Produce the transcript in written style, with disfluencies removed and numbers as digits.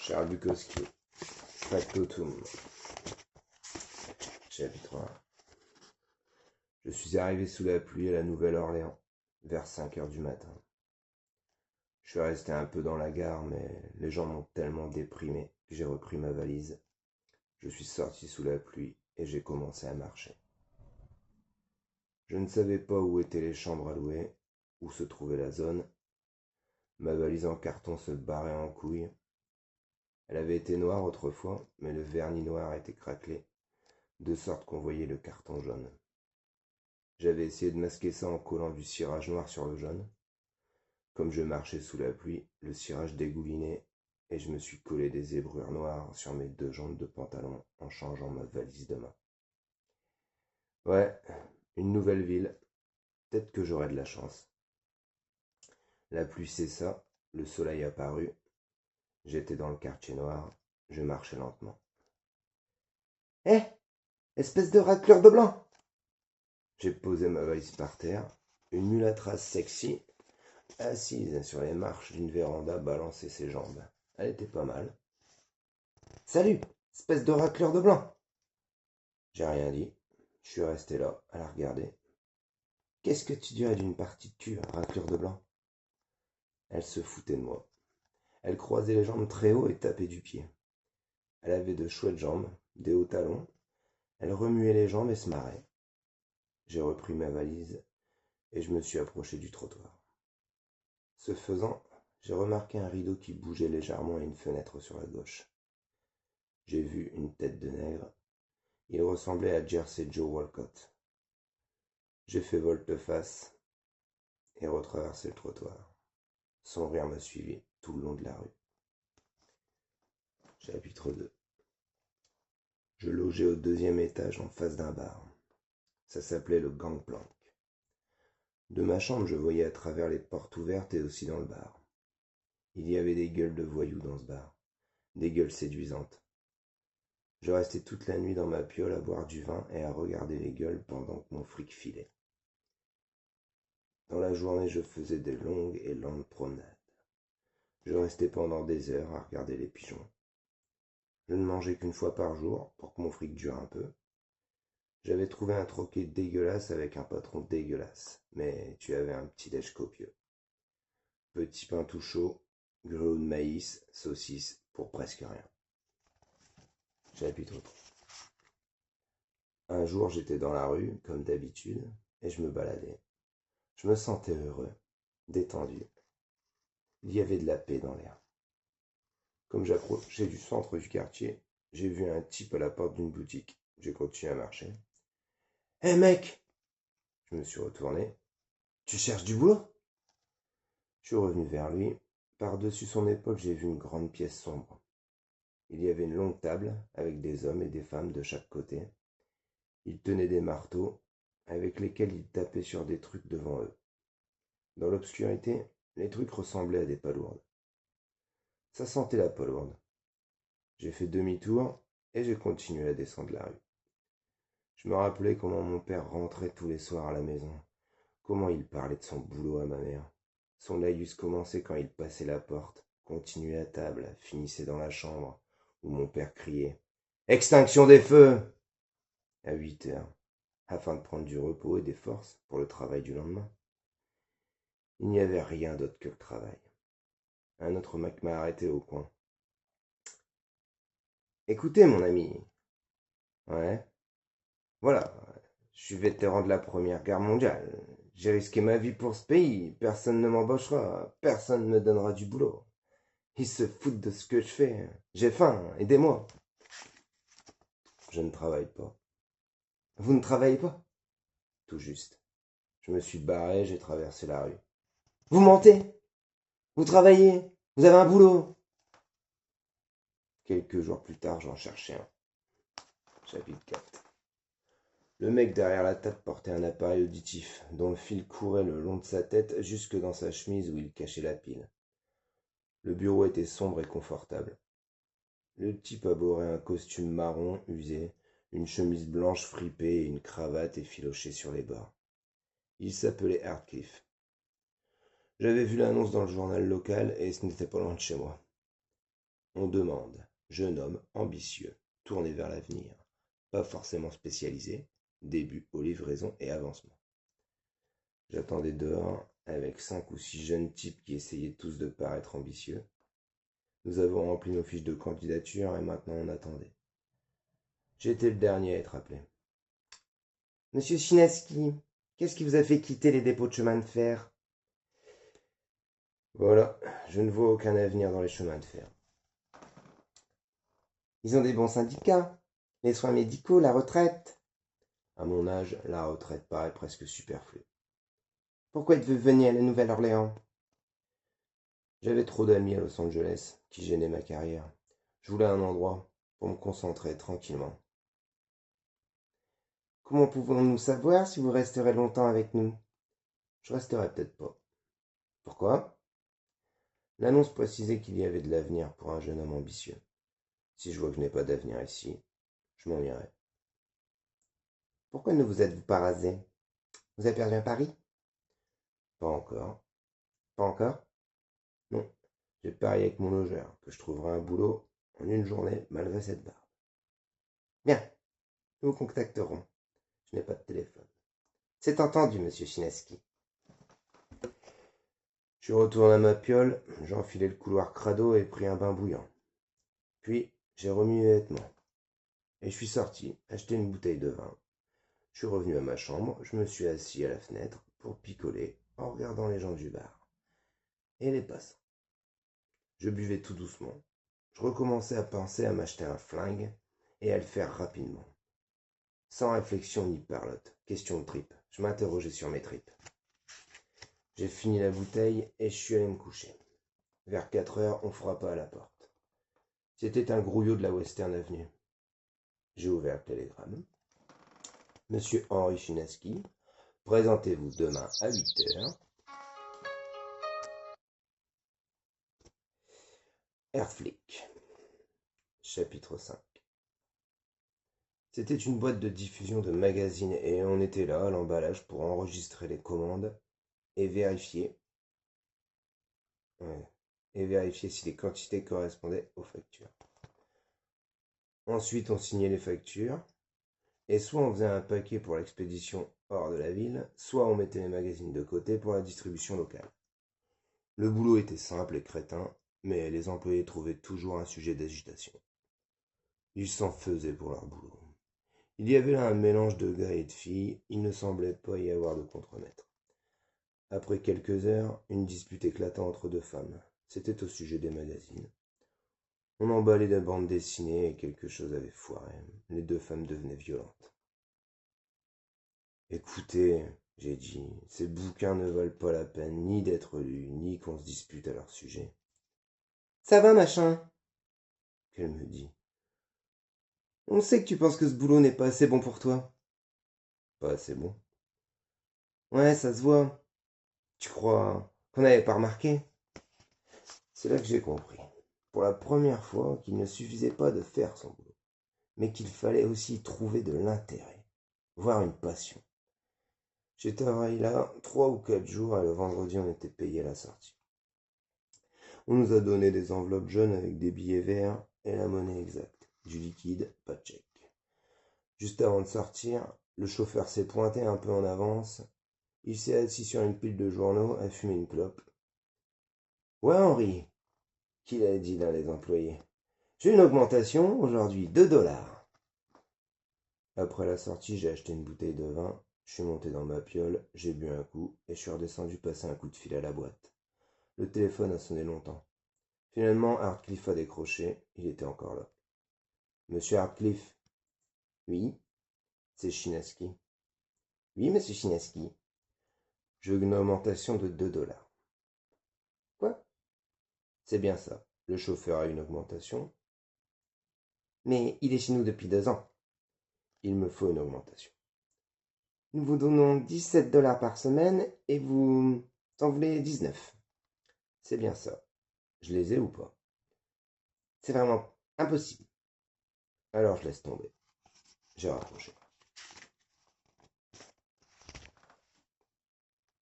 Charles Bukowski, Factotum, chapitre 1. Je suis arrivé sous la pluie à la Nouvelle-Orléans, vers 5 heures du matin. Je suis resté un peu dans la gare, mais les gens m'ont tellement déprimé que j'ai repris ma valise. Je suis sorti sous la pluie et j'ai commencé à marcher. Je ne savais pas où étaient les chambres à louer, où se trouvait la zone. Ma valise en carton se barrait en couille. Elle avait été noire autrefois, mais le vernis noir était craquelé, de sorte qu'on voyait le carton jaune. J'avais essayé de masquer ça en collant du cirage noir sur le jaune. Comme je marchais sous la pluie, le cirage dégoulinait et je me suis collé des zébrures noires sur mes 2 jambes de pantalon en changeant ma valise de main. Ouais, une nouvelle ville. Peut-être que j'aurai de la chance. La pluie cessa, le soleil apparut. J'étais dans le quartier noir, je marchais lentement. Hé, espèce de racleur de blanc! J'ai posé ma valise par terre. Une mulâtrasse sexy, assise sur les marches d'une véranda, balançait ses jambes. Elle était pas mal. Salut, espèce de racleur de blanc! J'ai rien dit. Je suis resté là, à la regarder. Qu'est-ce que tu dirais d'une partie de cul, racleur de blanc? Elle se foutait de moi. Elle croisait les jambes très haut et tapait du pied. Elle avait de chouettes jambes, des hauts talons. Elle remuait les jambes et se marrait. J'ai repris ma valise et je me suis approché du trottoir. Ce faisant, j'ai remarqué un rideau qui bougeait légèrement et une fenêtre sur la gauche. J'ai vu une tête de nègre. Il ressemblait à Jersey Joe Walcott. J'ai fait volte-face et retraversé le trottoir. Son rire me suivit tout le long de la rue. Chapitre 2. Je logeais au 2e étage en face d'un bar. Ça s'appelait le Gangplank. De ma chambre, je voyais à travers les portes ouvertes et aussi dans le bar. Il y avait des gueules de voyous dans ce bar, des gueules séduisantes. Je restais toute la nuit dans ma piole à boire du vin et à regarder les gueules pendant que mon fric filait. Dans la journée, je faisais des longues et lentes promenades. Je restais pendant des heures à regarder les pigeons. Je ne mangeais qu'une fois par jour pour que mon fric dure un peu. J'avais trouvé un troquet dégueulasse avec un patron dégueulasse, mais tu avais un petit déj copieux. Petit pain tout chaud, grelot de maïs, saucisse pour presque rien. Chapitre 3. Un jour, j'étais dans la rue, comme d'habitude, et je me baladais. Je me sentais heureux, détendu. Il y avait de la paix dans l'air. Comme j'approchais du centre du quartier, j'ai vu un type à la porte d'une boutique. J'ai continué à marcher. Hé mec! Je me suis retourné. Tu cherches du boulot? Je suis revenu vers lui. Par-dessus son épaule, j'ai vu une grande pièce sombre. Il y avait une longue table avec des hommes et des femmes de chaque côté. Ils tenaient des marteaux avec lesquels ils tapaient sur des trucs devant eux. Dans l'obscurité, les trucs ressemblaient à des palourdes. Ça sentait la palourde. J'ai fait demi-tour et j'ai continué à descendre la rue. Je me rappelais comment mon père rentrait tous les soirs à la maison, comment il parlait de son boulot à ma mère. Son laïus commençait quand il passait la porte, continuait à table, finissait dans la chambre, où mon père criait « Extinction des feux !» à 8 heures, afin de prendre du repos et des forces pour le travail du lendemain. Il n'y avait rien d'autre que le travail. Un autre mec m'a arrêté au coin. « Écoutez, mon ami. » « Ouais. Voilà, je suis vétéran de la Première Guerre mondiale. J'ai risqué ma vie pour ce pays. Personne ne m'embauchera. Personne ne me donnera du boulot. Ils se foutent de ce que je fais. J'ai faim. Aidez-moi. » Je ne travaille pas. Vous ne travaillez pas? Tout juste. Je me suis barré, j'ai traversé la rue. Vous mentez? Vous travaillez? Vous avez un boulot? Quelques jours plus tard, j'en cherchais un. Chapitre 4. Le mec derrière la table portait un appareil auditif, dont le fil courait le long de sa tête jusque dans sa chemise où il cachait la pile. Le bureau était sombre et confortable. Le type arborait un costume marron usé, une chemise blanche fripée et une cravate effilochée sur les bords. Il s'appelait Hardcliffe. J'avais vu l'annonce dans le journal local et ce n'était pas loin de chez moi. On demande jeune homme ambitieux, tourné vers l'avenir, pas forcément spécialisé, début aux livraisons et avancement. J'attendais dehors avec 5 ou 6 jeunes types qui essayaient tous de paraître ambitieux. Nous avons rempli nos fiches de candidature et maintenant on attendait. J'étais le dernier à être appelé. Monsieur Chinaski, qu'est-ce qui vous a fait quitter les dépôts de chemin de fer? Voilà, je ne vois aucun avenir dans les chemins de fer. Ils ont des bons syndicats, les soins médicaux, la retraite. À mon âge, la retraite paraît presque superflue. Pourquoi êtes-vous venu à la Nouvelle-Orléans? J'avais trop d'amis à Los Angeles qui gênaient ma carrière. Je voulais un endroit pour me concentrer tranquillement. Comment pouvons-nous savoir si vous resterez longtemps avec nous? Je resterai peut-être pas. Pourquoi? L'annonce précisait qu'il y avait de l'avenir pour un jeune homme ambitieux. Si je vois que je n'ai pas d'avenir ici, je m'en irai. Pourquoi ne vous êtes-vous pas rasé? Vous avez perdu un pari? Pas encore. Pas encore? Non. J'ai parié avec mon logeur que je trouverai un boulot en une journée malgré cette barbe. Bien, nous vous contacterons. Je n'ai pas de téléphone. C'est entendu, monsieur Chinaski. Je suis retourné à ma piole, j'ai enfilé le couloir crado et pris un bain bouillant. Puis, j'ai remis mes vêtements. Et je suis sorti, acheter une bouteille de vin. Je suis revenu à ma chambre, je me suis assis à la fenêtre pour picoler en regardant les gens du bar. Et les passants. Je buvais tout doucement. Je recommençais à penser à m'acheter un flingue et à le faire rapidement. Sans réflexion ni parlotte, question de tripes. Je m'interrogeais sur mes tripes. J'ai fini la bouteille et je suis allé me coucher. Vers 4 heures, on frappa à la porte. C'était un grouillot de la Western Avenue. J'ai ouvert le télégramme. Monsieur Henri Chinaski, présentez-vous demain à 8 heures. Airflick. Chapitre 5. C'était une boîte de diffusion de magazines et on était là à l'emballage pour enregistrer les commandes et vérifier si les quantités correspondaient aux factures. Ensuite, on signait les factures et soit on faisait un paquet pour l'expédition hors de la ville, soit on mettait les magazines de côté pour la distribution locale. Le boulot était simple et crétin, mais les employés trouvaient toujours un sujet d'agitation. Ils s'en faisaient pour leur boulot. Il y avait là un mélange de gars et de filles, il ne semblait pas y avoir de contremaître. Après quelques heures, une dispute éclata entre deux femmes. C'était au sujet des magazines. On emballait des bandes dessinées et quelque chose avait foiré. Les deux femmes devenaient violentes. Écoutez, j'ai dit, ces bouquins ne valent pas la peine ni d'être lus, ni qu'on se dispute à leur sujet. Ça va, machin? Qu'elle me dit. On sait que tu penses que ce boulot n'est pas assez bon pour toi. Pas assez bon? Ouais, ça se voit. Tu crois qu'on n'avait pas remarqué? C'est là que j'ai compris, pour la première fois, qu'il ne suffisait pas de faire son boulot, mais qu'il fallait aussi trouver de l'intérêt, voire une passion. J'ai travaillé là 3 ou 4 jours et le vendredi on était payé à la sortie. On nous a donné des enveloppes jaunes avec des billets verts et la monnaie exacte, du liquide, pas de chèque. Juste avant de sortir, le chauffeur s'est pointé un peu en avance, il s'est assis sur une pile de journaux à fumer une clope. Ouais Henri, qu'il a dit l'un des employés. J'ai une augmentation, aujourd'hui 2 $. Après la sortie, j'ai acheté une bouteille de vin, je suis monté dans ma piole, j'ai bu un coup et je suis redescendu passer un coup de fil à la boîte. Le téléphone a sonné longtemps. Finalement, Hardcliffe a décroché, il était encore là. Monsieur Hardcliffe? Oui? C'est Chinaski. Oui, monsieur Chinaski. Je veux une augmentation de 2 $. Quoi? C'est bien ça. Le chauffeur a une augmentation. Mais il est chez nous depuis 2 ans. Il me faut une augmentation. Nous vous donnons 17 $ par semaine et vous en voulez 19. C'est bien ça. Je les ai ou pas? C'est vraiment impossible. Alors je laisse tomber. J'ai raccroché.